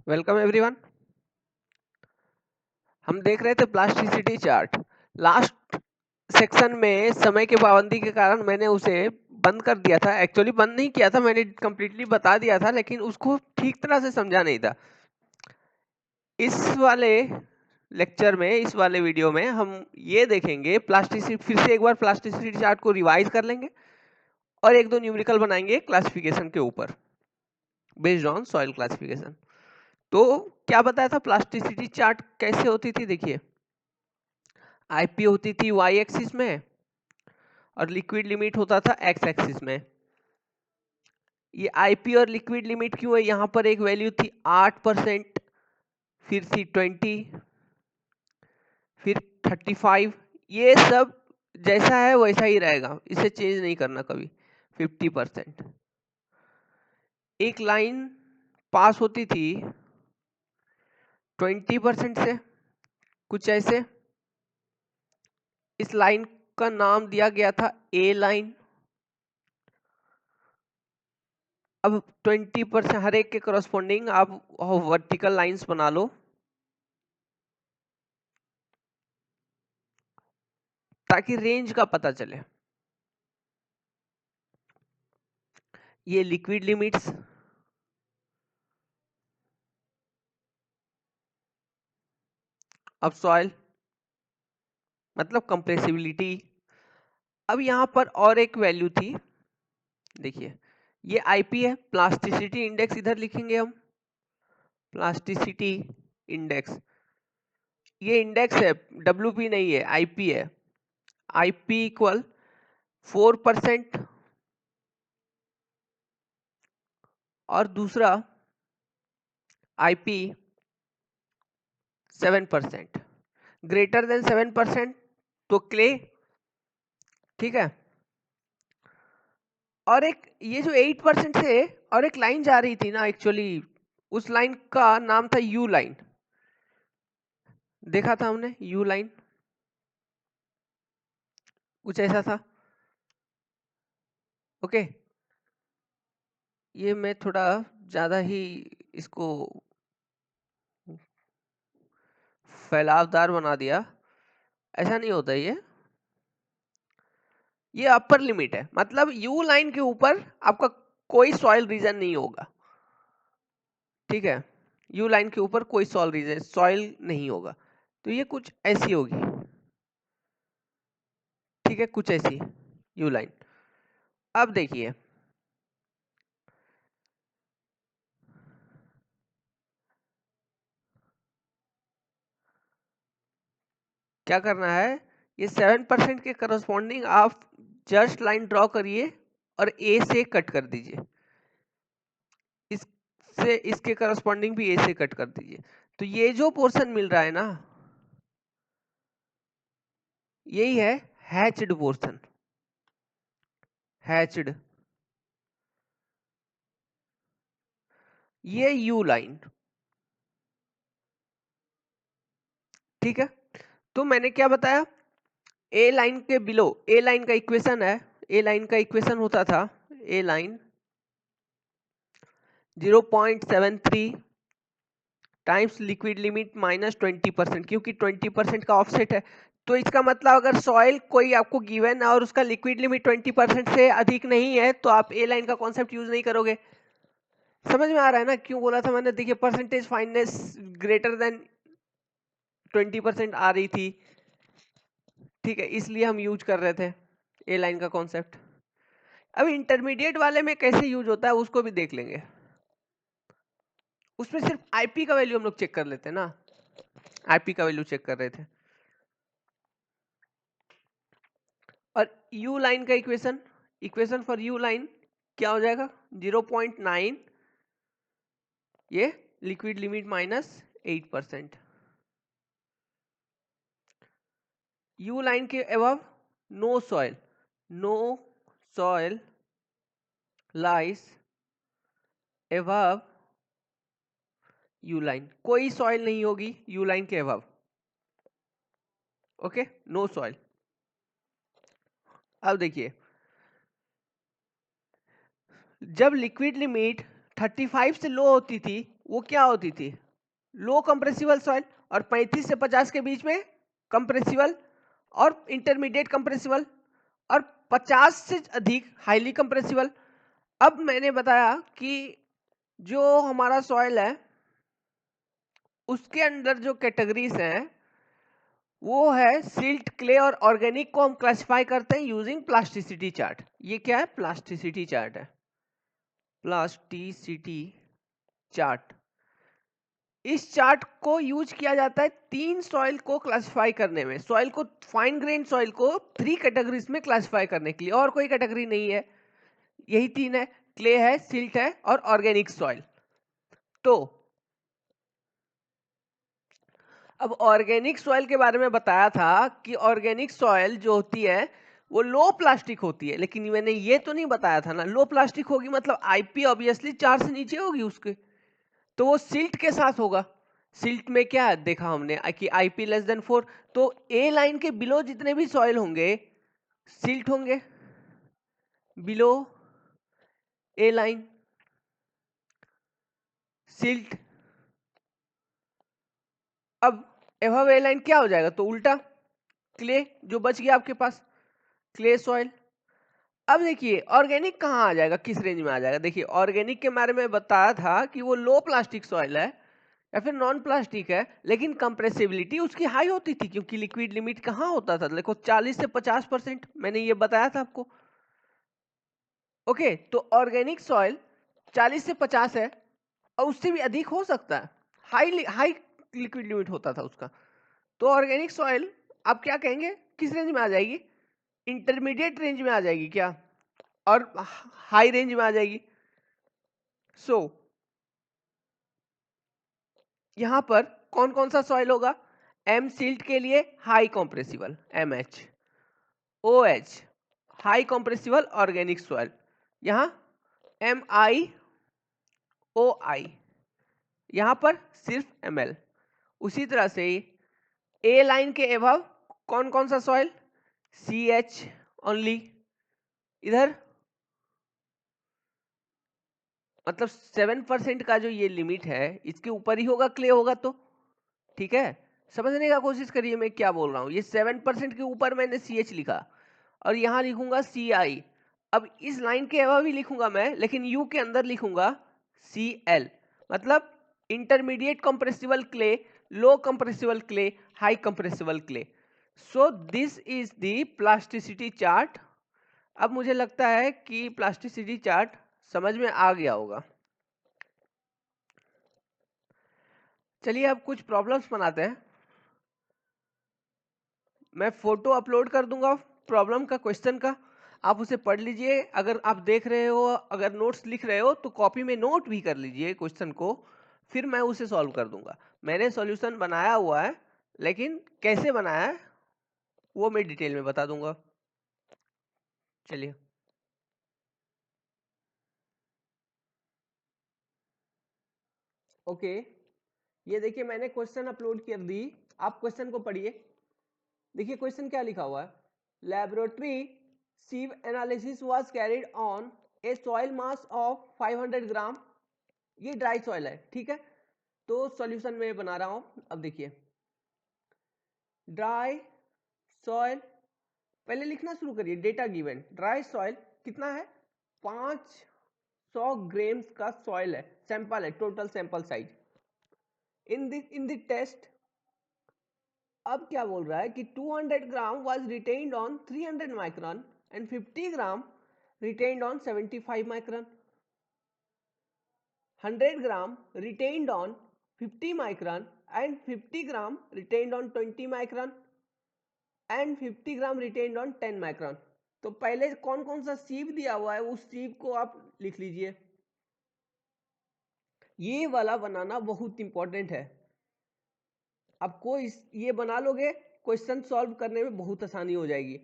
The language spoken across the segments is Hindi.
Welcome everyone. हम देख रहे थे प्लास्टिसिटी चार्ट। लास्ट सेक्शन में समय की पाबंदी के कारण मैंने उसे बंद कर दिया था। एक्चुअली बंद नहीं किया था, मैंने कंप्लीटली बता दिया था, लेकिन उसको ठीक तरह से समझा नहीं था। इस वाले लेक्चर में, इस वाले वीडियो में हम ये देखेंगे प्लास्टिसिटी, फिर से एक बार प्लास्टिसिटी चार्ट को रिवाइज कर लेंगे और एक दो न्यूमेरिकल बनाएंगे क्लासिफिकेशन के ऊपर बेस्ड ऑन सॉइल क्लासिफिकेशन। तो क्या बताया था, प्लास्टिसिटी चार्ट कैसे होती थी? देखिए, आईपी होती थी वाई एक्सिस में और लिक्विड लिमिट होता था एक्स एक्सिस में। ये आईपी और लिक्विड लिमिट क्यों है? यहाँ पर एक वैल्यू थी 8%, फिर थी 20, फिर 35। ये सब जैसा है वैसा ही रहेगा, इसे चेंज नहीं करना कभी। 50%। एक लाइन पास होती थी 20% से, कुछ ऐसे। इस लाइन का नाम दिया गया था ए लाइन। अब 20% हर एक के करस्पॉन्डिंग आप वर्टिकल लाइंस बना लो ताकि रेंज का पता चले। ये लिक्विड लिमिट्स, अब सॉइल मतलब कंप्रेसिबिलिटी। अब यहां पर और एक वैल्यू थी, देखिए ये आईपी है, प्लास्टिसिटी इंडेक्स इधर लिखेंगे हम। प्लास्टिसिटी इंडेक्स, ये इंडेक्स है, डब्ल्यूपी नहीं है, आईपी है। आईपी इक्वल 4% और दूसरा आईपी 7%। ग्रेटर देन 7% तो क्ले, ठीक है। और एक ये जो 8% से और एक लाइन जा रही थी ना, एक्चुअली उस लाइन का नाम था यू लाइन। देखा था हमने यू लाइन, कुछ ऐसा था। ओके, ये मैं थोड़ा ज्यादा ही इसको फैलावदार बना दिया, ऐसा नहीं होता। ये अपर लिमिट है, मतलब यू लाइन के ऊपर आपका कोई सॉइल रीजन नहीं होगा, ठीक है। यू लाइन के ऊपर कोई सॉइल नहीं होगा, तो ये कुछ ऐसी होगी, ठीक है, कुछ ऐसी यू लाइन। अब देखिए, क्या करना है, ये 7% के करस्पॉन्डिंग आप जस्ट लाइन ड्रॉ करिए और ए से कट कर दीजिए, इससे इसके करस्पॉन्डिंग भी ए से कट कर दीजिए। तो ये जो पोर्शन मिल रहा है ना, यही है हैच्ड पोर्शन। हैच्ड, ये यू लाइन, ठीक है। तो मैंने क्या बताया, ए लाइन के बिलो, ए लाइन का इक्वेशन है, ए लाइन का इक्वेशन होता था A line 0.73 times liquid limit minus 20%, क्योंकि 20% का ऑफसेट है। तो इसका मतलब अगर सॉइल कोई आपको गिवन है और उसका लिक्विड लिमिट 20% से अधिक नहीं है, तो आप ए लाइन का कॉन्सेप्ट यूज नहीं करोगे। समझ में आ रहा है ना क्यों बोला था मैंने? देखिए, परसेंटेज फाइननेस ग्रेटर देन 20% आ रही थी, ठीक है, इसलिए हम यूज कर रहे थे ए लाइन का कॉन्सेप्ट। अब इंटरमीडिएट वाले में कैसे यूज होता है उसको भी देख लेंगे। उसमें सिर्फ आईपी का वैल्यू हम लोग चेक कर लेते हैं ना, आईपी का वैल्यू चेक कर रहे थे। और यू लाइन का equation, equation for U line क्या हो जाएगा? 0.9 ये liquid limit minus 8%। U line के above no soil, no soil lies above U line, कोई सॉइल नहीं होगी यू लाइन के अबव, ओके, नो सॉइल। अब देखिए, जब लिक्विड लिमिट 35 से लो होती थी वो क्या होती थी, लो कंप्रेसिबल सॉइल, और 35 से 50 के बीच में कंप्रेसिबल और इंटरमीडिएट कंप्रेसिबल, और 50 से अधिक हाईली कंप्रेसिबल। अब मैंने बताया कि जो हमारा सॉइल है उसके अंदर जो कैटेगरीज हैं वो है सिल्ट, क्ले और ऑर्गेनिक को हम क्लासिफाई करते हैं यूजिंग प्लास्टिसिटी चार्ट। ये क्या है, प्लास्टिसिटी चार्ट है, प्लास्टिसिटी चार्ट। इस चार्ट को यूज किया जाता है 3 सॉइल को क्लासिफाई करने में, सॉइल को, फाइन ग्रेन सॉइल को 3 कैटेगरीज में क्लासिफाई करने के लिए, और कोई कैटेगरी नहीं है, यही 3 है, क्ले है, सिल्ट है और ऑर्गेनिक सॉइल। तो अब ऑर्गेनिक सॉइल के बारे में बताया था कि ऑर्गेनिक सॉइल जो होती है वो लो प्लास्टिक होती है, लेकिन मैंने ये तो नहीं बताया था ना, लो प्लास्टिक होगी मतलब आईपी ऑब्वियसली 4 से नीचे होगी उसके, तो वो सिल्ट के साथ होगा। सिल्ट में क्या है देखा हमने कि आईपी लेस देन 4, तो ए लाइन के बिलो जितने भी सॉइल होंगे सिल्ट होंगे, बिलो ए लाइन सिल्ट। अब एबव ए लाइन क्या हो जाएगा, तो उल्टा क्ले जो बच गया आपके पास, क्ले सॉइल। अब देखिए ऑर्गेनिक कहाँ आ जाएगा, किस रेंज में आ जाएगा, देखिए ऑर्गेनिक के बारे में बताया था कि वो लो प्लास्टिक सॉइल है या फिर नॉन प्लास्टिक है, लेकिन कंप्रेसिबिलिटी उसकी हाई होती थी क्योंकि लिक्विड लिमिट कहाँ होता था, देखो 40 से 50%, मैंने ये बताया था आपको। ओके, तो ऑर्गेनिक सॉइल 40 से 50 है और उससे भी अधिक हो सकता है, हाई हाई लिक्विड लिमिट होता था उसका। तो ऑर्गेनिक सॉइल आप क्या कहेंगे, किस रेंज में आ जाएगी, इंटरमीडिएट रेंज में आ जाएगी क्या, और हाई रेंज में आ जाएगी। सो यहां पर कौन कौन सा सॉइल होगा, एम सिल्ट के लिए high compressible M H, O H high compressible organic soil, यहां एम आई ओ आई, यहां पर सिर्फ एम एल। उसी तरह से ए लाइन के एबव कौन कौन सा सॉइल, सी एच ओनली, इधर मतलब 7% का जो ये लिमिट है इसके ऊपर ही होगा, क्ले होगा तो ठीक है। समझने का कोशिश करिए मैं क्या बोल रहा हूँ, ये 7% के ऊपर मैंने सी एच लिखा और यहाँ लिखूंगा सी आई। अब इस लाइन के अलावा भी लिखूंगा मैं, लेकिन यू के अंदर लिखूंगा सी एल, मतलब intermediate compressible clay, low compressible clay, high compressible clay. So this is the plasticity chart. अब मुझे लगता है कि प्लास्टिसिटी चार्ट समझ में आ गया होगा। चलिए अब कुछ प्रॉब्लम्स बनाते हैं, मैं फोटो अपलोड कर दूंगा प्रॉब्लम का, क्वेश्चन का, आप उसे पढ़ लीजिए। अगर आप देख रहे हो, अगर नोट्स लिख रहे हो तो कॉपी में नोट भी कर लीजिए क्वेश्चन को, फिर मैं उसे सॉल्व कर दूंगा। मैंने सॉल्यूशन बनाया हुआ है, लेकिन कैसे बनाया है वो मैं डिटेल में बता दूंगा। चलिए ओके, ये देखिए मैंने क्वेश्चन अपलोड कर दी, आप क्वेश्चन को पढ़िए। देखिए क्वेश्चन क्या लिखा हुआ है, laboratory sieve analysis was carried on A soil mass of 500 ग्राम, ये ड्राई सॉइल है, ठीक है। तो सॉल्यूशन में बना रहा हूं, अब देखिए ड्राई सॉइल, पहले लिखना शुरू करिए, डेटा गिवन ड्राई सॉइल कितना है, 500 ग्राम्स का सॉइल है, सैंपल है, total sample size in the test. अब क्या बोल रहा है कि 200 gram was retained on 300 micron and 50 gram retained on 75 micron, 100 gram retained on 50 micron and 50 gram retained on 20 micron and 50 gram retained on 10 micron. तो पहले कौन कौन सा सीव दिया हुआ है उस सीव को आप लिख लीजिए, ये वाला बनाना बहुत इंपॉर्टेंट है। आपको ये बना लोगे क्वेश्चन सॉल्व करने में बहुत आसानी हो जाएगी।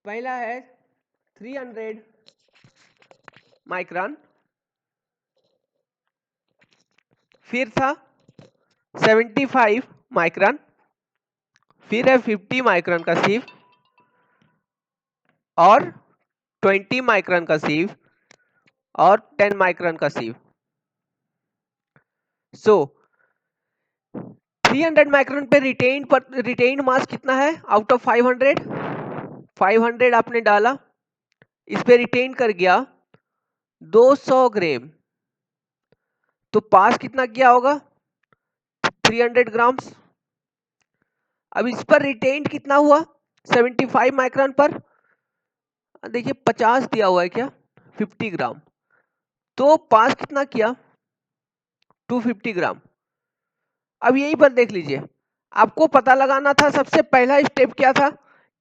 पहला है 300 माइक्रोन, फिर था 75 माइक्रोन, फिर है 50 माइक्रोन का सीव और 20 माइक्रोन का सीव और 10 माइक्रोन का सीव। सो 300 माइक्रोन पे रिटेन्ड मास कितना है आउट ऑफ 500? 500 आपने डाला, इस पे रिटेन कर गया 200 ग्राम, तो पास कितना किया होगा? 300 ग्राम्स। अब इस पर रिटेन्ड कितना हुआ? 75 माइक्रोन पर, देखिए 50 दिया हुआ है क्या? 50 ग्राम, तो पास कितना किया? 250 ग्राम। अब यहीं पर देख लीजिए, आपको पता लगाना था, सबसे पहला स्टेप क्या था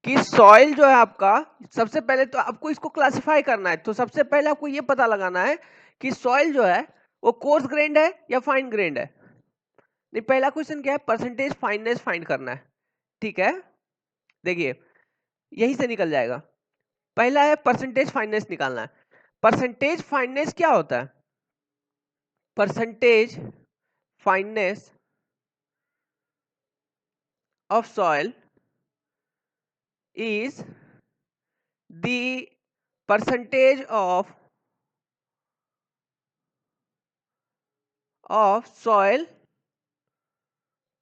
कि सॉइल जो है आपका, सबसे पहले तो आपको इसको क्लासिफाई करना है। तो सबसे पहले आपको ये पता लगाना है कि सॉइल जो है वो कोर्स ग्रेन्ड है या फाइन ग्रेन्ड है। नहीं, पहला क्वेश्चन क्या है? परसेंटेज फाइननेस फाइंड करना है, ठीक है। देखिए यहीं से निकल जाएगा। पहला है परसेंटेज फाइननेस निकालना है। परसेंटेज फाइननेस क्या होता है? Percentage fineness of soil is the percentage of soil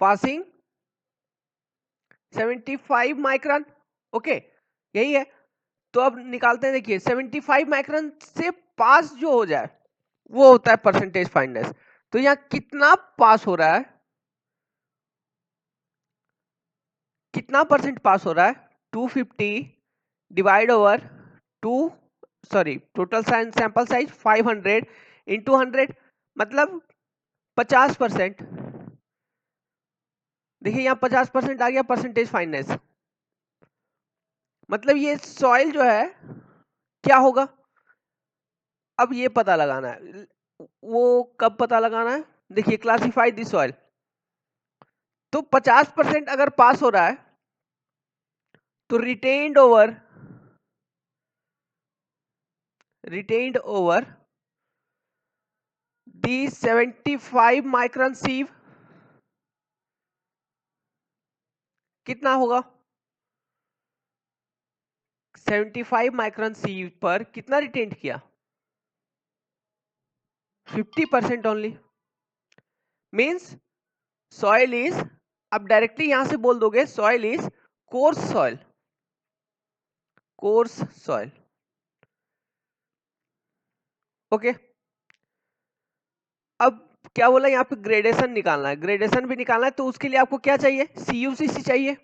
passing 75 micron. Okay, यही है। तो अब निकालते हैं, देखिए 75 माइक्रोन से पास जो हो जाए वो होता है परसेंटेज फाइननेस। तो यहाँ कितना पास हो रहा है, कितना परसेंट पास हो रहा है? 250 divide over 2, sorry total sample size 500 into 100, मतलब 50%। देखिए यहाँ 50% आ गया परसेंटेज फाइननेस। मतलब ये सॉइल जो है क्या होगा, अब ये पता लगाना है। वो कब पता लगाना है? देखिए क्लासिफाई दी सॉइल, तो 50% अगर पास हो रहा है तो रिटेन्ड ओवर दी 75 माइक्रोन सीव कितना होगा? 75 माइक्रोन सीव पर कितना रिटेन्ड किया? 50% ओनली। मीन्स सॉइल इज, अब डायरेक्टली यहां से बोल दोगे soil is course soil, course soil. Okay, अब क्या बोला, यहाँ पे ग्रेडेशन निकालना है। ग्रेडेशन भी निकालना है तो उसके लिए आपको क्या चाहिए? CuCC चाहिए,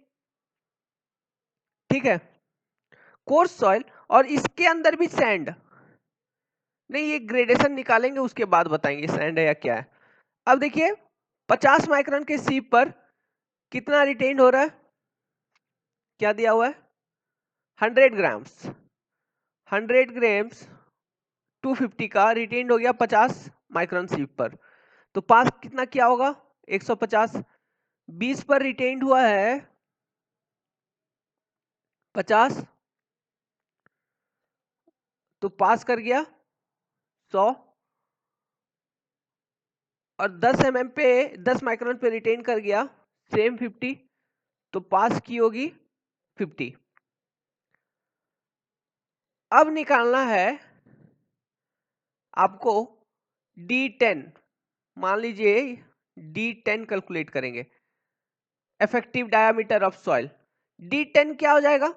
ठीक है, कोर्स सॉइल। और इसके अंदर भी सैंड, नहीं ये ग्रेडेशन निकालेंगे उसके बाद बताएंगे सैंड है या क्या है। अब देखिए 50 माइक्रोन के सीप पर कितना रिटेन हो रहा है? क्या दिया हुआ है? 100 ग्राम्स। 100 ग्राम्स 250 का रिटेन हो गया 50 माइक्रोन सीप पर, तो पास कितना किया होगा? 150। 20 पर रिटेन्ड हुआ है 50, तो पास कर गया 100। और 10 mm पे 10 माइक्रोन पे रिटेन कर गया सेम 50, तो पास की होगी 50। अब निकालना है आपको D10, मान लीजिए D10 कैलकुलेट करेंगे, effective diameter of soil. D10 क्या हो जाएगा?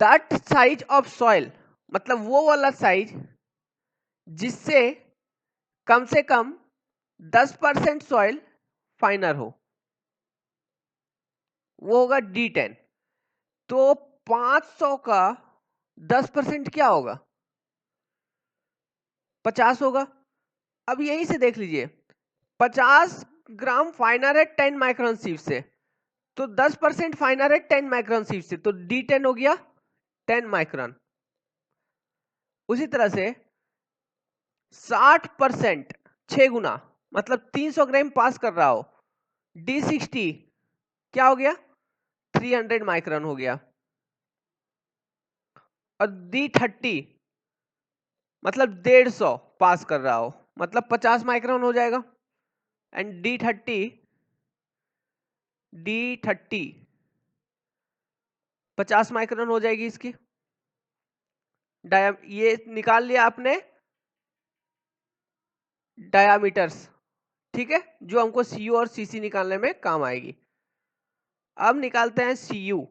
दैट साइज ऑफ सॉइल, मतलब वो वाला साइज जिससे कम से कम 10% सॉइल फाइनर हो, वो होगा D10। तो 500 का 10% क्या होगा? 50 होगा। अब यहीं से देख लीजिए 50 ग्राम फाइनर है 10 माइक्रोन सीव से, तो 10% फाइनर है 10 माइक्रोन सीव से, तो D10 हो गया 10 माइक्रोन। उसी तरह से 60% 6 गुना, मतलब 300 ग्राम पास कर रहा हो, D60 क्या हो गया? 300 माइक्रोन हो गया। और D30 मतलब 150 पास कर रहा हो, मतलब 50 माइक्रोन हो जाएगा। एंड D30 50 माइक्रोन हो जाएगी इसकी। ये निकाल लिया आपने डायामीटर्स, ठीक है, जो हमको Cu और Cc निकालने में काम आएगी। अब निकालते हैं Cu।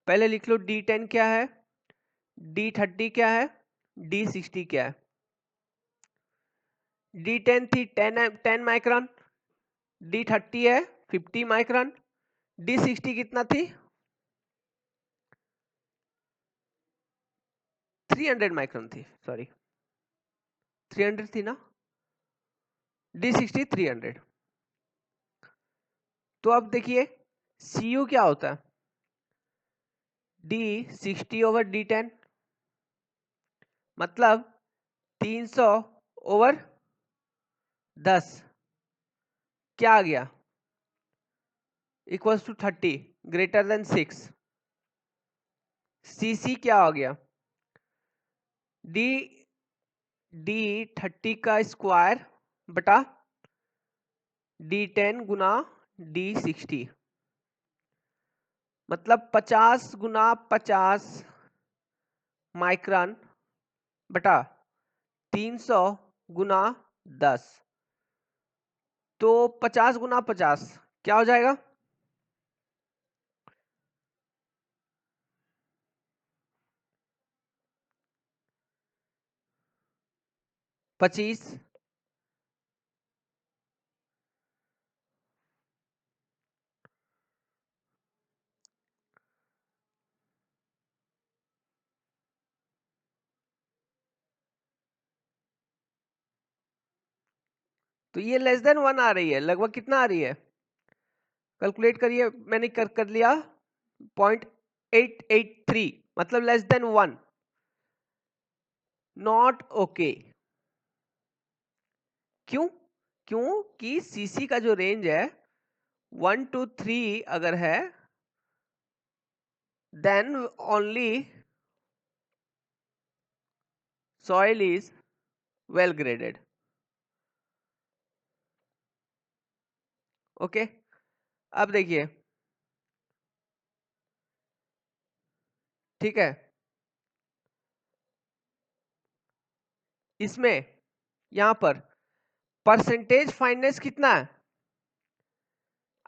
पहले लिख लो D10 क्या है, D30 क्या है, D60 क्या है। D10 थी 10 माइक्रोन, D30 है 50 माइक्रोन, D60 कितना थी 300 माइक्रोन थी, सॉरी 300 थी ना, D60 300। तो अब देखिए Cu क्या होता है, D60 ओवर D10, मतलब 300 ओवर 10 क्या आ गया, equals to 30 greater than 6। Cc क्या हो गया, D30 का स्क्वायर बटा D10 गुना D60, मतलब 50 गुना 50 माइक्रोन बटा 300 गुना 10, तो 50 गुना 50 क्या हो जाएगा, 25। तो ये लेस देन 1 आ रही है, लगभग कितना आ रही है, कैलकुलेट करिए, मैंने कर लिया 0.883, मतलब लेस देन 1, नॉट ओके। क्यों, क्योंकि सीसी का जो रेंज है 1 to 3 अगर है, then only soil is well graded. Okay, अब देखिए, ठीक है, इसमें यहां पर परसेंटेज फाइननेस कितना है,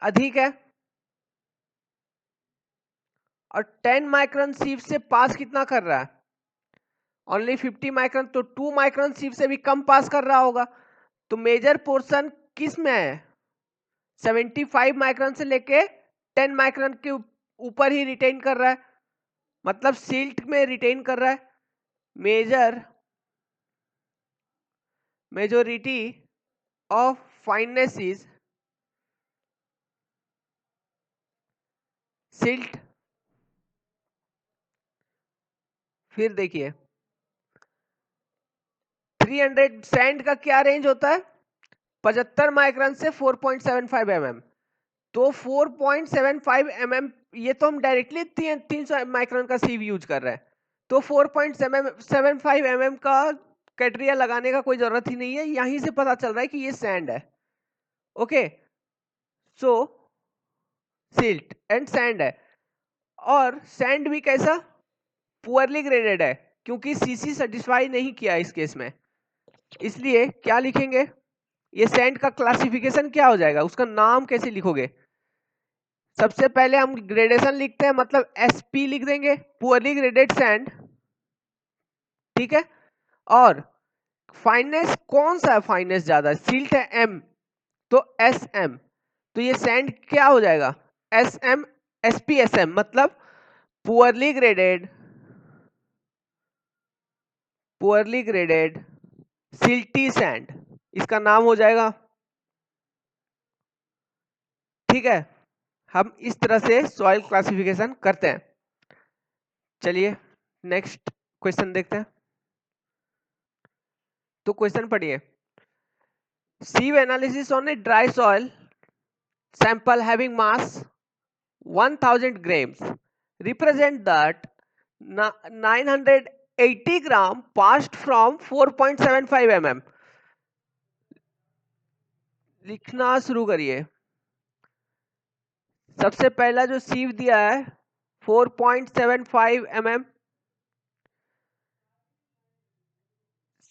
अधिक है, और 10 माइक्रोन सीव से पास कितना कर रहा है, ओनली 50 माइक्रोन, तो 2 माइक्रोन सीव से भी कम पास कर रहा होगा। तो मेजर पोर्शन किस में है, 75 माइक्रोन से लेके 10 माइक्रोन के ऊपर ही रिटेन कर रहा है, मतलब सिल्ट में रिटेन कर रहा है। Majority of fineness is silt. फिर देखिए 300 सैंड का क्या रेंज होता है, 75 माइक्रोन से 4.75 mm, तो 4.75 mm, ये तो हम डायरेक्टली 300 माइक्रोन का सीव यूज कर रहे हैं, तो 4.75 mm का क्राइटेरिया लगाने का कोई जरूरत ही नहीं है, यहीं से पता चल रहा है कि ये सैंड है। Okay, so silt and sand है, और सैंड भी कैसा, पुअरली ग्रेडेड है, क्योंकि सीसी सेटिस्फाई नहीं किया इस केस में, इसलिए क्या लिखेंगे, ये सैंड का क्लासिफिकेशन क्या हो जाएगा, उसका नाम कैसे लिखोगे, सबसे पहले हम ग्रेडेशन लिखते हैं, मतलब एसपी लिख देंगे, पुअरली ग्रेडेड सैंड, ठीक है, और फाइननेस कौन सा है, फाइननेस ज्यादा है, सिल्ट है एम, तो एस एम, तो ये सैंड क्या हो जाएगा, S M S P S M, मतलब पुअरली ग्रेडेड सिल्टी सैंड, इसका नाम हो जाएगा। ठीक है, हम इस तरह से सॉइल क्लासिफिकेशन करते हैं। चलिए नेक्स्ट क्वेश्चन देखते हैं। तो क्वेश्चन पढ़िए, sieve analysis on a dry soil sample having mass 1000 grams represent that 980 gram passed from 4.75 mm। लिखना शुरू करिए। सबसे पहला जो सीव दिया है 4.75 mm,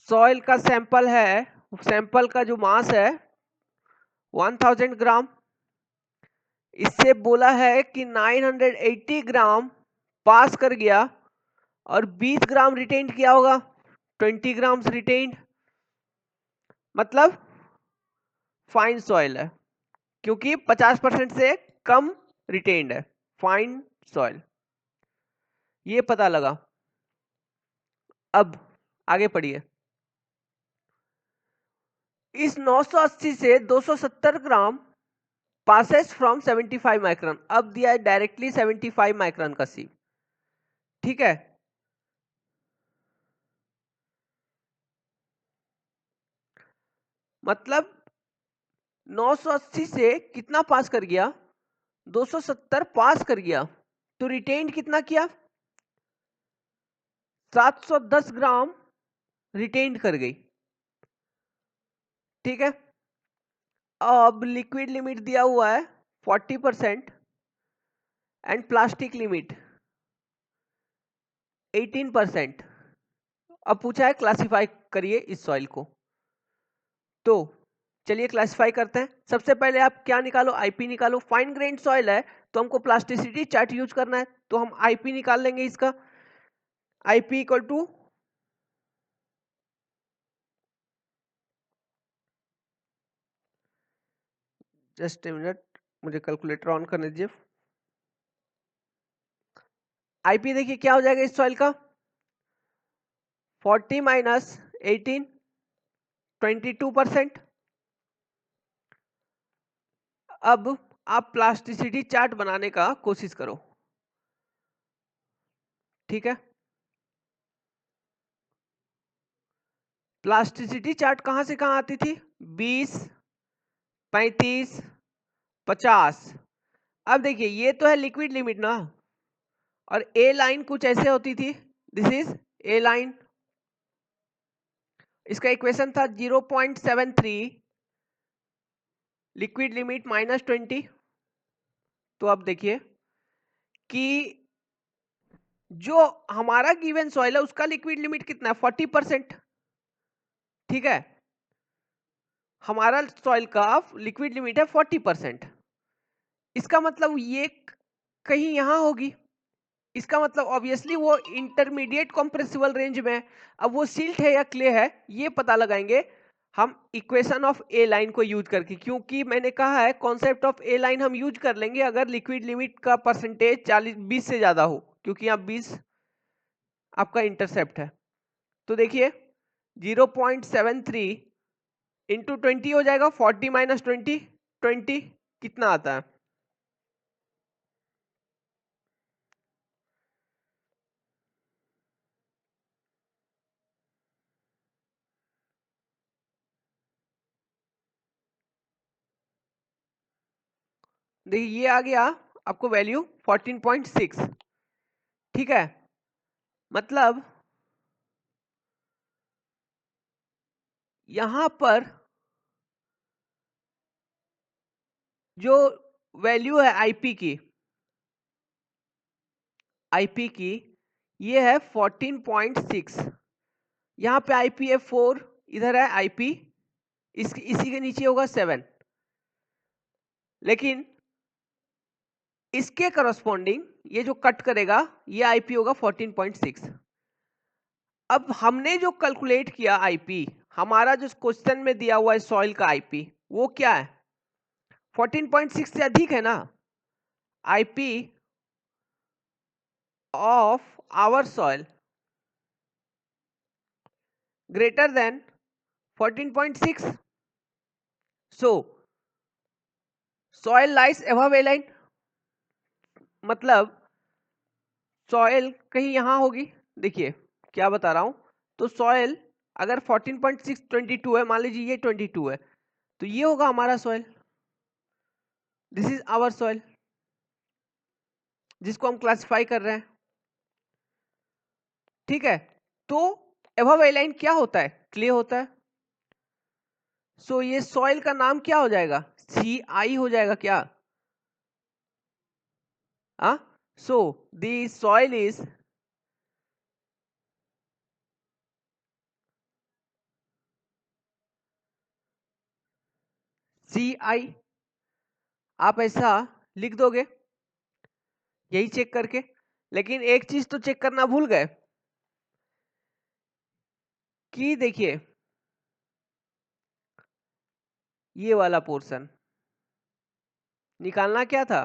सॉइल का सैंपल है, सैंपल का जो मास है 1000 ग्राम। इससे बोला है कि 980 ग्राम पास कर गया और 20 ग्राम रिटेन्ड किया होगा, 20 ग्राम्स रिटेन्ड, मतलब फाइन सॉइल है, क्योंकि 50% से कम रिटेन्ड है, फाइन सॉइल, ये पता लगा। अब आगे पढ़िए। इस 980 से 270 ग्राम पासेस फ्रॉम 75 माइक्रोन। अब दिया है डायरेक्टली 75 माइक्रोन का सी, ठीक है। मतलब 980 से कितना पास कर गया, 270 पास कर गया, तो रिटेन्ड कितना किया, 710 ग्राम रिटेन्ड कर गई, ठीक है। अब लिक्विड लिमिट दिया हुआ है 40% एंड प्लास्टिक लिमिट 18%। अब पूछा है क्लासिफाई करिए इस सॉइल को, तो चलिए क्लासिफाई करते हैं। सबसे पहले आप क्या निकालो, आईपी निकालो। फाइन ग्रेन सॉइल है तो हमको प्लास्टिसिटी चार्ट यूज करना है, तो हम आईपी निकाल लेंगे। इसका IP equal to just a minute, मुझे कैलकुलेटर ऑन करने दीजिए। आईपी देखिए क्या हो जाएगा इस सॉइल का, 40 माइनस 18, 22%। अब आप प्लास्टिसिटी चार्ट बनाने का कोशिश करो, ठीक है। प्लास्टिसिटी चार्ट कहां से कहां आती थी, 20, 35, 50। अब देखिए ये तो है लिक्विड लिमिट ना, और ए लाइन कुछ ऐसे होती थी, दिस इज ए लाइन। इसका इक्वेशन था 0.73 लिक्विड लिमिट माइनस 20। तो अब देखिए कि जो हमारा गिवन सॉइल है उसका लिक्विड लिमिट कितना है, 40%, ठीक है। हमारा सॉइल का लिक्विड लिमिट है 40%। इसका मतलब ये कहीं यहां होगी, इसका मतलब ऑब्वियसली वो इंटरमीडिएट कंप्रेसिबल रेंज में है। अब वो सिल्ट है या क्ले है ये पता लगाएंगे हम इक्वेशन ऑफ ए लाइन को यूज करके, क्योंकि मैंने कहा है कॉन्सेप्ट ऑफ ए लाइन हम यूज कर लेंगे अगर लिक्विड लिमिट का परसेंटेज 20 से ज्यादा हो, क्योंकि यहाँ 20 आपका इंटरसेप्ट है। तो देखिए 0.73 इंटू 20 हो जाएगा, 40 माइनस 20, 20 कितना आता है, देखिए ये आ गया आपको वैल्यू 14.6, ठीक है। मतलब यहां पर जो वैल्यू है आईपी की ये है 14.6। यहां पे आईपी है 4, इधर है आईपी, इसी के नीचे होगा 7, लेकिन इसके करस्पॉन्डिंग ये जो कट करेगा ये आईपी होगा 14.6। अब हमने जो कैलकुलेट किया आईपी, हमारा जो क्वेश्चन में दिया हुआ है सॉइल का आईपी, वो क्या है, 14.6 से अधिक है ना। IP of our soil greater than 14.6, so soil lies above a line, मतलब सॉइल कहीं यहां होगी। देखिए क्या बता रहा हूं, तो सॉइल अगर 14.6 22 है, मान लीजिए ये 22 है, तो ये होगा हमारा soil, this is our soil जिसको हम क्लासिफाई कर रहे हैं, ठीक है। तो एबव ए लाइन क्या होता है, क्ले होता है। सो ये सॉइल का नाम क्या हो जाएगा, सी आई हो जाएगा क्या, so the soil is CI आप ऐसा लिख दोगे यही चेक करके। लेकिन एक चीज तो चेक करना भूल गए कि देखिए ये वाला पोर्शन निकालना क्या था,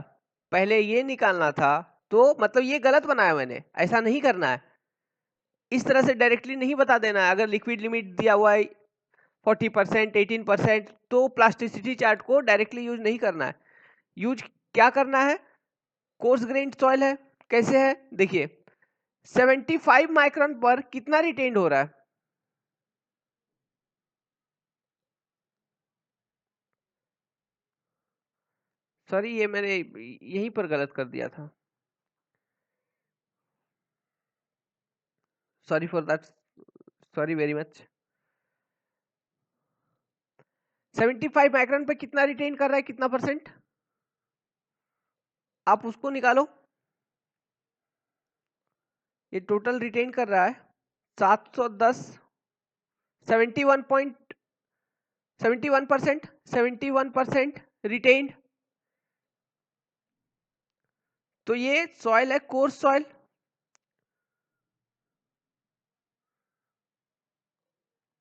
पहले ये निकालना था। तो मतलब ये गलत बनाया मैंने, ऐसा नहीं करना है। इस तरह से डायरेक्टली नहीं बता देना है। अगर लिक्विड लिमिट दिया हुआ है 40%, 18%, तो प्लास्टिसिटी चार्ट को डायरेक्टली यूज नहीं करना है। यूज क्या करना है, कोर्स ग्रेन्ड सॉइल है, कैसे है देखिए 75 माइक्रोन पर कितना रिटेन्ड हो रहा है। सॉरी ये मैंने यहीं पर गलत कर दिया था, sorry for that, sorry very much. 75 micron पे कितना रिटेन कर रहा है, कितना परसेंट, आप उसको निकालो। ये टोटल रिटेन कर रहा है 710, 71%, 71% रिटेन्ड। तो ये सॉइल है कोर्स सॉइल,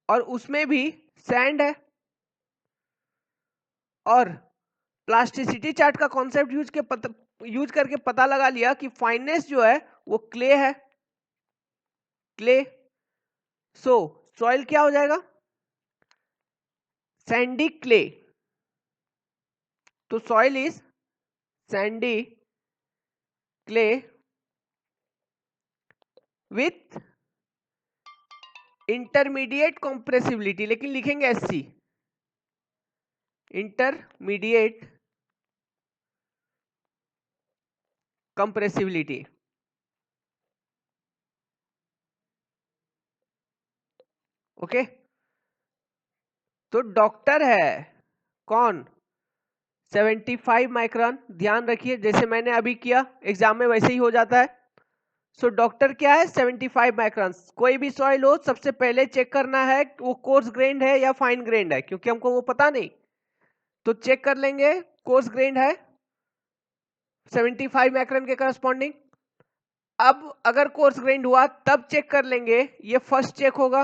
और उसमें भी सैंड है। और प्लास्टिसिटी चार्ट का कॉन्सेप्ट यूज करके पता लगा लिया कि फाइननेस जो है वो क्ले है, क्ले। सो सॉइल क्या हो जाएगा, सैंडी क्ले। तो soil is Sandy clay with intermediate compressibility, लेकिन लिखेंगे एससी, इंटरमीडिएट कंप्रेसिबिलिटी। ओके, तो डॉक्टर है कौन, 75 माइक्रोन। ध्यान रखिए जैसे मैंने अभी किया एग्जाम में वैसे ही हो जाता है। सो डॉक्टर क्या है 75 माइक्रोन। कोई भी सॉइल हो सबसे पहले चेक करना है वो कोर्स ग्रेन्ड है या फाइन ग्रेन्ड है, क्योंकि हमको वो पता नहीं। तो चेक कर लेंगे कोर्स ग्रेन्ड है 75 माइक्रोन के करस्पॉन्डिंग। अब अगर कोर्स ग्रेन्ड हुआ तब चेक कर लेंगे, ये फर्स्ट चेक होगा।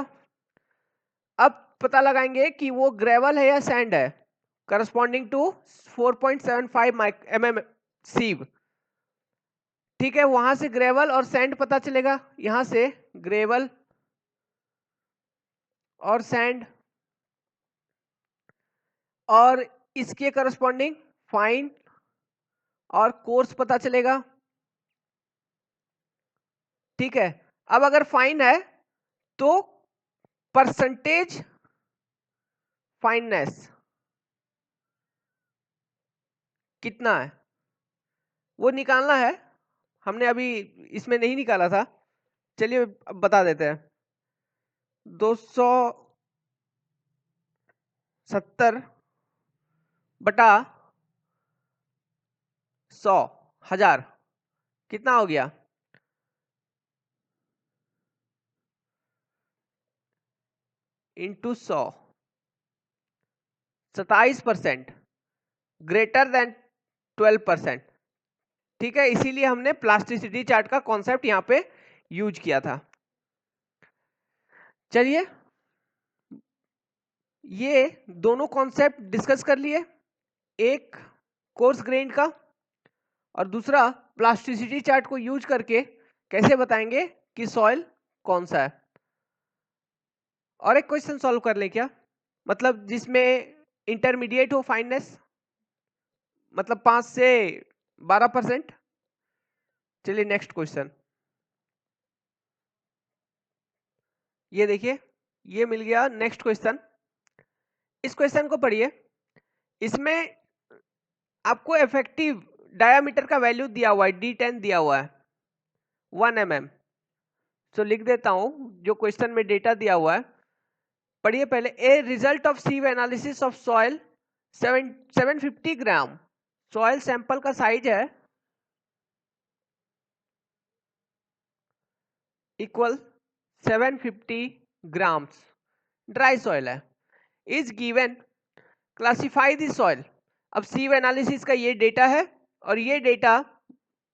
अब पता लगाएंगे कि वो ग्रेवल है या सैंड है, करस्पॉन्डिंग टू 4.75 mm सीव। ठीक है, वहां से ग्रेवल और सैंड पता चलेगा, यहां से ग्रेवल और सैंड, और इसके करस्पॉन्डिंग फाइन और कोर्स पता चलेगा। ठीक है, अब अगर फाइन है तो परसेंटेज फाइननेस कितना है वो निकालना है। हमने अभी इसमें नहीं निकाला था, चलिए अब बता देते हैं। 270 बटा 100 हजार कितना हो गया, इंटू 100, 27%, ग्रेटर देन 12%। ठीक है, इसीलिए हमने प्लास्टिसिटी चार्ट का कॉन्सेप्ट यहां पे यूज किया था। चलिए ये दोनों कॉन्सेप्ट डिस्कस कर लिए, एक कोर्स ग्रेन का और दूसरा प्लास्टिसिटी चार्ट को यूज करके कैसे बताएंगे कि सॉइल कौन सा है। और एक क्वेश्चन सॉल्व कर ले क्या, मतलब जिसमें इंटरमीडिएट हो फाइननेस, मतलब 5 से 12%। चलिए नेक्स्ट क्वेश्चन, ये देखिए ये मिल गया नेक्स्ट क्वेश्चन। इस क्वेश्चन को पढ़िए, इसमें आपको इफेक्टिव डायामीटर का वैल्यू दिया हुआ है, D10 दिया हुआ है 1 mm। तो लिख देता हूं जो क्वेश्चन में डेटा दिया हुआ है, पढ़िए पहले। A result of sieve analysis of soil 750 gram, soil sample का साइज है इक्वल 750 ग्राम्स, ड्राई सॉइल है, is given classify the soil. अब सीव एनालिसिस का ये डेटा है और ये डेटा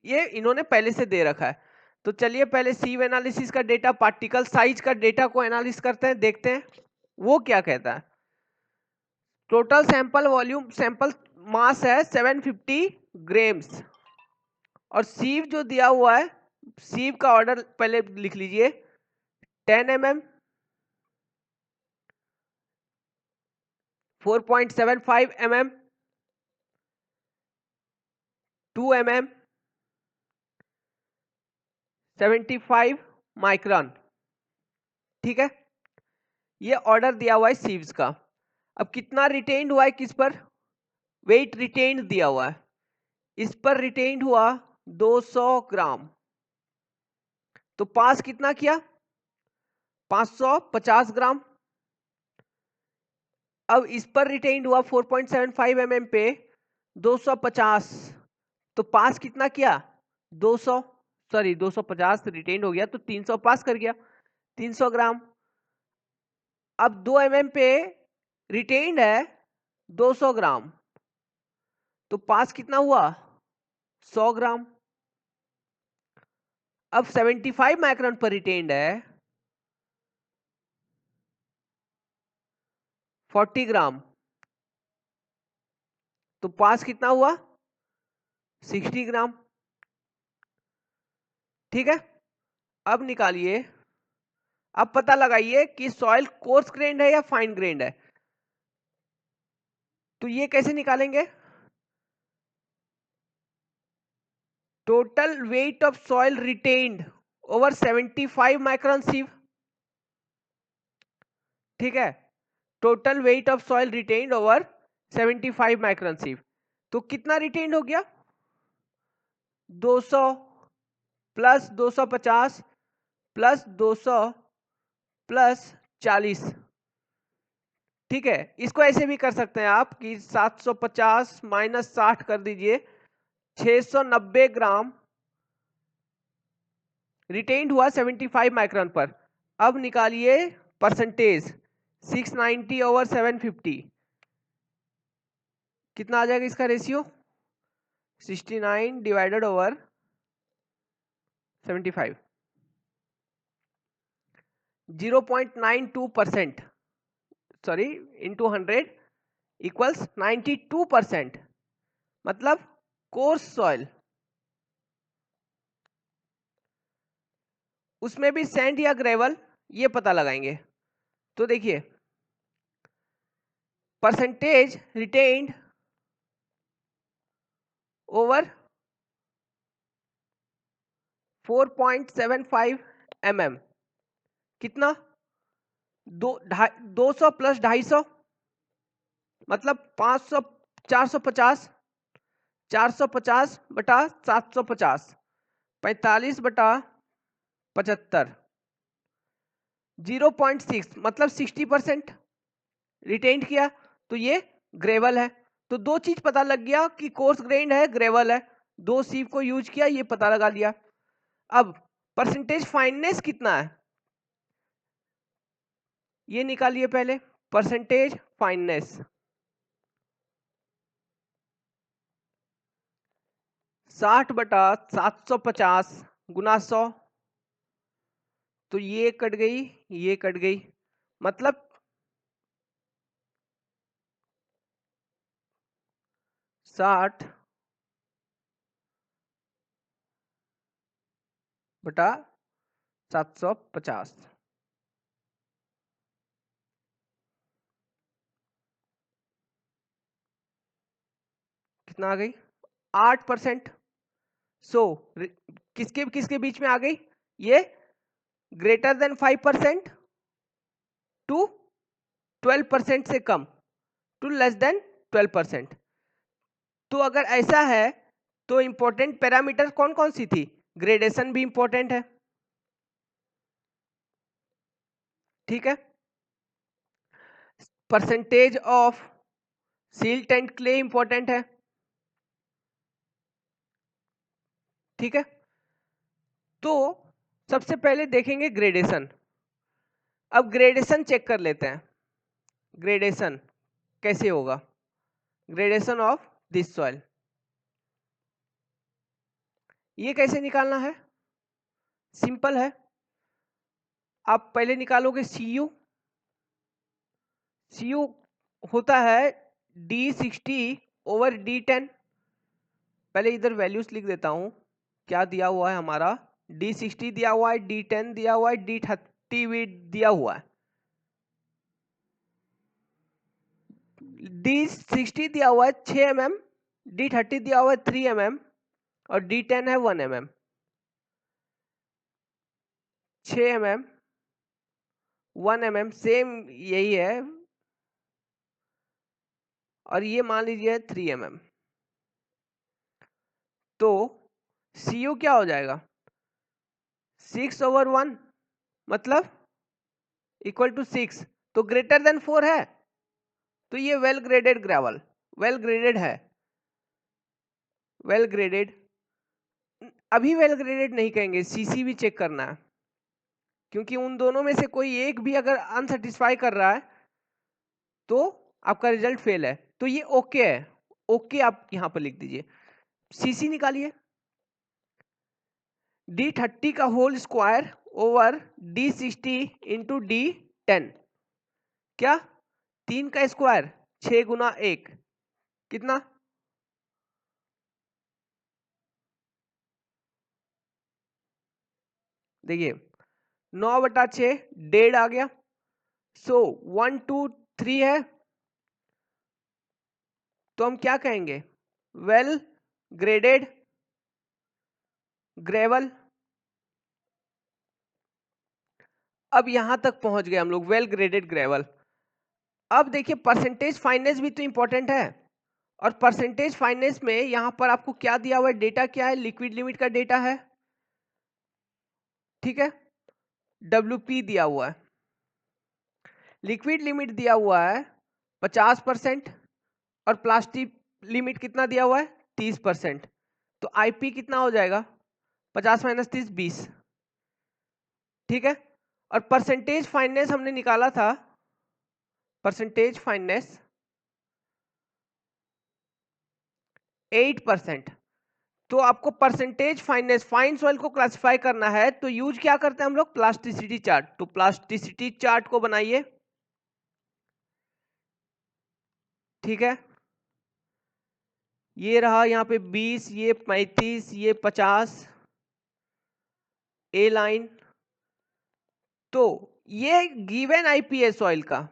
ये इन्होंने पहले से दे रखा है। तो चलिए पहले सीव एनालिसिस का डेटा, पार्टिकल साइज का डेटा को एनालिसिस करते हैं, देखते हैं वो क्या कहता है। टोटल सैंपल वॉल्यूम, सैंपल मास है 750 ग्राम्स और सीव जो दिया हुआ है, सीव का ऑर्डर पहले लिख लीजिए, 10 mm, 4.75 mm, 2 mm, 75 माइक्रोन। ठीक है, ये ऑर्डर दिया हुआ है सीव्स का। अब कितना रिटेन्ड हुआ है किस पर, वेट रिटेन्ड दिया हुआ है, इस पर रिटेन्ड हुआ 200 ग्राम। तो पास कितना किया, 550 ग्राम। अब इस पर रिटेन्ड हुआ 4.75 mm पे 250, तो पास कितना किया 200, सॉरी 250 रिटेन्ड हो गया तो 300 पास कर गया, 300 ग्राम। अब 2 mm पे रिटेन्ड है 200 ग्राम, तो पास कितना हुआ 100 ग्राम। अब 75 माइक्रोन पर रिटेन्ड है 40 ग्राम, तो पास कितना हुआ 60 ग्राम। ठीक है, अब निकालिए, अब पता लगाइए कि सॉइल कोर्स ग्रेन्ड है या फाइन ग्रेन्ड है। तो ये कैसे निकालेंगे, total weight of soil retained over 75 micron सीव। ठीक है, total weight of soil retained over 75 micron सीव, तो कितना रिटेन्ड हो गया 200 प्लस 250 प्लस 200 प्लस 40। ठीक है, इसको ऐसे भी कर सकते हैं आप कि 750 माइनस 60 कर दीजिए, 690 ग्राम रिटेन्ड हुआ 75 माइक्रोन पर। अब निकालिए परसेंटेज, 690 ओवर 750, कितना आ जाएगा इसका ratio, 69 divided over 75, 0.92%, sorry into 100 equals 92%, मतलब कोर्स सॉइल। उसमें भी सैंड या ग्रेवल, ये पता लगाएंगे। तो देखिए परसेंटेज रिटेन्ड ओवर 4.75 mm, कितना 200 प्लस 250, मतलब 500, 450, 450 बटा 750, 45 बटा 75, 0.6 मतलब 60% रिटेन्ड किया, तो ये ग्रेवल है। तो दो चीज पता लग गया कि कोर्स ग्रेन्ड है, ग्रेवल है, दो सीव को यूज किया, ये पता लगा लिया। अब परसेंटेज फाइननेस कितना है ये निकालिए पहले, परसेंटेज फाइननेस 60 बटा 750 गुना 100, तो ये कट गई, ये कट गई, मतलब 60 बटा 750, कितना आ गई 8%। सो किसके किसके बीच में आ गई, ये ग्रेटर देन 5% टू 12% से कम टू लेस देन 12%। तो अगर ऐसा है तो इंपॉर्टेंट पैरामीटर कौन कौन सी थी, ग्रेडेशन भी इंपॉर्टेंट है। ठीक है, percentage of silt and clay important है। ठीक है, तो सबसे पहले देखेंगे ग्रेडेशन। अब ग्रेडेशन चेक कर लेते हैं, ग्रेडेशन कैसे होगा। Gradation of this soil. ये कैसे निकालना है? सिंपल है, आप पहले निकालोगे Cu। Cu होता है D60/D10। पहले इधर वैल्यूज लिख देता हूं, क्या दिया हुआ है हमारा, D60 दिया हुआ है, D10 दिया हुआ है, D30 भी दिया हुआ है। D60 दिया हुआ है 6 mm, D30 दिया हुआ है 3 mm और D10 है 1 mm। 6 mm 1 mm सेम यही है, और ये मान लीजिए 3 mm। तो Cu क्या हो जाएगा, 6/1 मतलब इक्वल टू 6, तो ग्रेटर देन 4 है, तो ये well graded gravel, well graded है, वेल ग्रेडेड। अभी वेल ग्रेडेड नहीं कहेंगे, सीसी भी चेक करना है, क्योंकि उन दोनों में से कोई एक भी अगर अनसेटिस्फाई कर रहा है तो आपका रिजल्ट फेल है, तो ये ओके है, ओके आप यहां पर लिख दीजिए। सीसी निकालिए, D30 का whole square over D60 into D10, क्या 3 का स्क्वायर 6 गुना 1 कितना, देखिए 9/6 डेढ़ आ गया, सो 1 2 3 है, तो हम क्या कहेंगे, वेल ग्रेडेड ग्रेवल। अब यहां तक पहुंच गए हम लोग, वेल ग्रेडेड ग्रेवल। अब देखिए परसेंटेज फाइनेंस भी तो इंपॉर्टेंट है, और परसेंटेज फाइनेंस में यहां पर आपको क्या दिया हुआ है, डेटा क्या है, लिक्विड लिमिट का डेटा है, ठीक है, WP दिया हुआ है, लिक्विड लिमिट दिया हुआ है 50% और प्लास्टिक लिमिट कितना दिया हुआ है 30%, तो IP कितना हो जाएगा 50 - 30 20, ठीक है। और परसेंटेज फाइनेंस हमने निकाला था, परसेंटेज फाइनेंस 8%। तो आपको परसेंटेज फाइनेंस फाइन सॉइल को क्लासिफाई करना है, तो यूज क्या करते हैं हम लोग, प्लास्टिसिटी चार्ट। तो प्लास्टिसिटी चार्ट को बनाइए, ठीक है, ये रहा यहाँ पे 20, ये 35, ये 50 ए लाइन। तो ये गिवन आईपी है सॉइल का,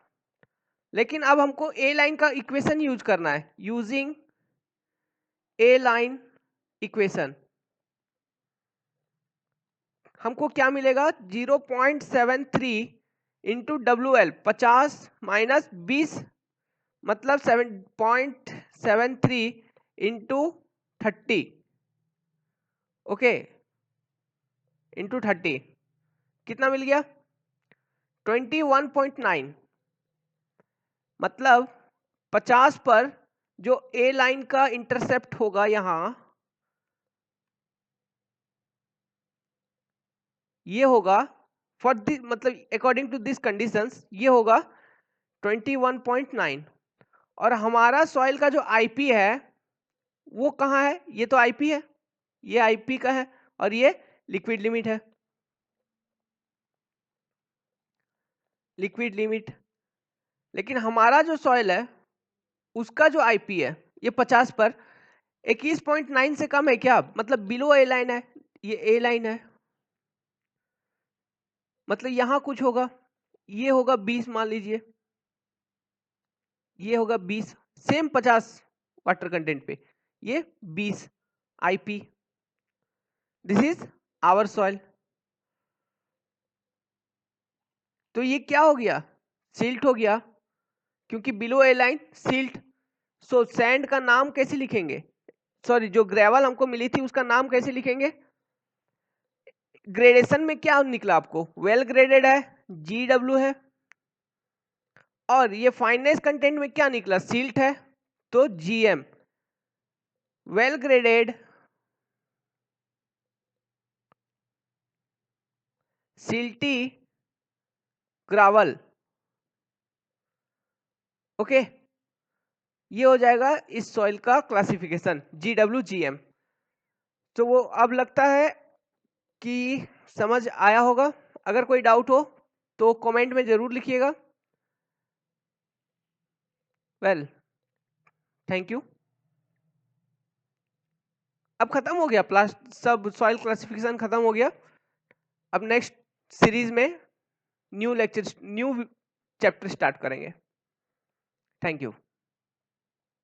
लेकिन अब हमको ए लाइन का इक्वेशन यूज करना है, यूजिंग ए लाइन इक्वेशन हमको क्या मिलेगा, 0.73 इंटू WL 50 माइनस 20 मतलब 7.73 इंटू 30, ओके, इंटू 30 कितना मिल गया 21.9, मतलब 50 पर जो ए लाइन का इंटरसेप्ट होगा यहां, ये होगा फॉर दिस, मतलब अकॉर्डिंग टू दिस कंडीशंस ये होगा 21.9। और हमारा सॉइल का जो आईपी है वो कहाँ है, ये तो आईपी है, ये आईपी का है, और ये लिक्विड लिमिट है, लिक्विड लिमिट। लेकिन हमारा जो सॉइल है उसका जो आईपी है ये 50 पर 21.9 से कम है क्या, मतलब बिलो ए लाइन है, ये ए लाइन है, मतलब यहां कुछ होगा, ये होगा 20 मान लीजिए, ये होगा 20, सेम 50 वाटर कंटेंट पे, ये 20 IP, this is our soil. तो ये क्या हो गया, सिल्ट हो गया, क्योंकि बिलो ए लाइन सिल्ट। सो सैंड का नाम कैसे लिखेंगे, सॉरी जो ग्रेवल हमको मिली थी उसका नाम कैसे लिखेंगे, ग्रेडेशन में क्या निकला आपको, वेल ग्रेडेड है, GW है, और ये फाइनेस कंटेंट में क्या निकला, सिल्ट है, तो GM, well graded silty gravel, okay. ये हो जाएगा इस सॉइल का क्लासिफिकेशन GWGM। तो वो अब लगता है कि समझ आया होगा। अगर कोई डाउट हो तो कमेंट में जरूर लिखिएगा। Well, thank you. अब खत्म हो गया प्लास्ट सब सॉइल क्लासिफिकेशन खत्म हो गया। अब नेक्स्ट सीरीज में न्यू चैप्टर स्टार्ट करेंगे। Thank you.